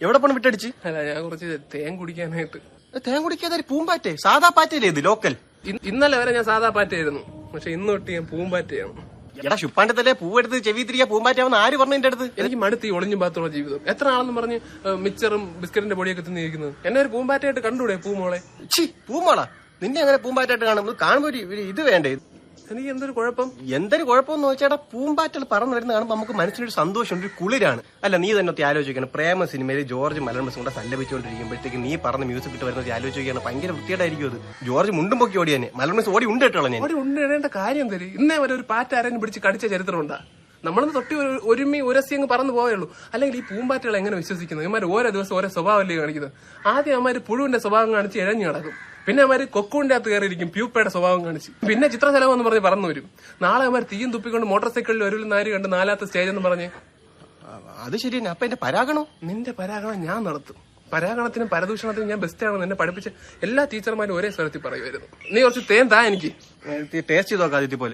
എവിടെ പണം വിട്ടടിച്ച്? അല്ല, ഞാൻ കുറച്ച് തേൻ കുടിക്കാനായിട്ട്. തേൻ കുടിക്കാതെ പൂമ്പാറ്റേ? സാധാ പാറ്റയില്ലേ ഇത്? ലോക്കൽ. ഇന്നലെ വരെ ഞാൻ സാധാ പാറ്റയായിരുന്നു, പക്ഷെ ഇന്ന് തൊട്ട് ഞാൻ പൂമ്പാറ്റയാണ്. എടാ ഷുപ്പാന്റെ തലേ പൂവെടുത്ത് ചെവി തിരിയാ പൂമ്പാറ്റാവുന്ന ആര് പറഞ്ഞു എന്റെ അടുത്ത്? എനിക്ക് മടുത്ത് ഈ ഒളിഞ്ഞും പാത്തുള്ള ജീവിതം. എത്ര ആളെന്ന് പറഞ്ഞ് മിച്ചറും ബിസ്ക്കറ്റിന്റെ പൊടിയൊക്കെ തിന്നിരിക്കുന്നത്. എന്നെ ഒരു പൂമ്പാറ്റയായിട്ട് കണ്ടൂടെ പൂമോളെ? പൂമോളാ, നിന്നെ അങ്ങനെ പൂമ്പാറ്റായിട്ട് കാണുമ്പോ ഇത് വേണ്ടേ? എനിക്ക് എന്തൊരു കുഴപ്പം? എന്തൊരു കുഴപ്പമെന്ന് വെച്ചാൽ പൂമ്പാറ്റകൾ പറന്നു വരുന്ന കാണുമ്പോൾ നമുക്ക് മനസ്സിനൊരു സന്തോഷം, ഒരു കുളിരാണ്. അല്ല, നീ തന്നെ ഒത്തി ആലോചിക്കണം. പ്രേമ സിനിമയിൽ ജോർജ് മലയാളം കൂടെ സല്ലപിച്ചുകൊണ്ടിരിക്കുമ്പോഴത്തേക്ക് നീ പറഞ്ഞ മ്യൂസിക് ഇട്ട് വരുന്നത് ആലോചിക്കുകയാണ്. ഭയങ്കര വൃത്തിയായിട്ടായിരിക്കും അത്. ജോർജ് മുണ്ടും പൊക്കി ഓടി തന്നെ മലയാളം ഓടി ഉണ്ട് കേട്ടോ. ഞാൻ ഓടി ഉണ്ട് ഇടേണ്ട കാര്യം തരും. ഇന്നേ വരെ ഒരു പാറ്റ ആരെയും പിടിച്ച് കടിച്ച ചരിത്രമുണ്ടാ? നമ്മളൊന്ന് തൊട്ടി ഒരുമി ഉരസി അങ്ങ് പറന്നു പോയുള്ളൂ. അല്ലെങ്കിൽ ഈ പൂമ്പാറ്റകൾ എങ്ങനെ വിശ്വസിക്കുന്നത്? ഇവന്മാർ ഓരോ ദിവസം ഓരോ സ്വഭാവമല്ലേ കാണിക്കുന്നത്. ആദ്യം അവന്മാര് പുഴുവിന്റെ സ്വഭാവം കാണിച്ച് ഇഴഞ്ഞു നടക്കും. പിന്നെ അവന്മാര് കൊക്കുവിന്റെ അകത്ത് കയറിയിരിക്കും പ്യൂപ്പയുടെ സ്വഭാവം കാണിച്ച്. പിന്നെ ചിത്രശലഭം എന്ന് പറഞ്ഞ് പറന്നു വരും. നാളെ അവന്മാർ തീയും തുപ്പിക്കൊണ്ട് മോട്ടോർ സൈക്കിളിൽ ഒരു നാര് കണ്ട് 4ാമത്തെ സ്റ്റേജ് എന്ന് പറഞ്ഞ്. അത് ശരി തന്നെ. അപ്പൊ എന്റെ പരാഗണോ? നിന്റെ പരാഗണം ഞാൻ നടത്തും. പരാഗണത്തിനും പരദൂഷണത്തിനും ഞാൻ ബെസ്റ്റാണെന്ന് എന്നെ പഠിപ്പിച്ച എല്ലാ ടീച്ചർമാരും ഒരേ സ്വരത്തിൽ പറയുമായിരുന്നു. നീ കുറച്ച് തേൻ താ എനിക്ക്. ടേസ്റ്റ് ചെയ്ത് നോക്കാം ആദ്യത്തെ പോലെ.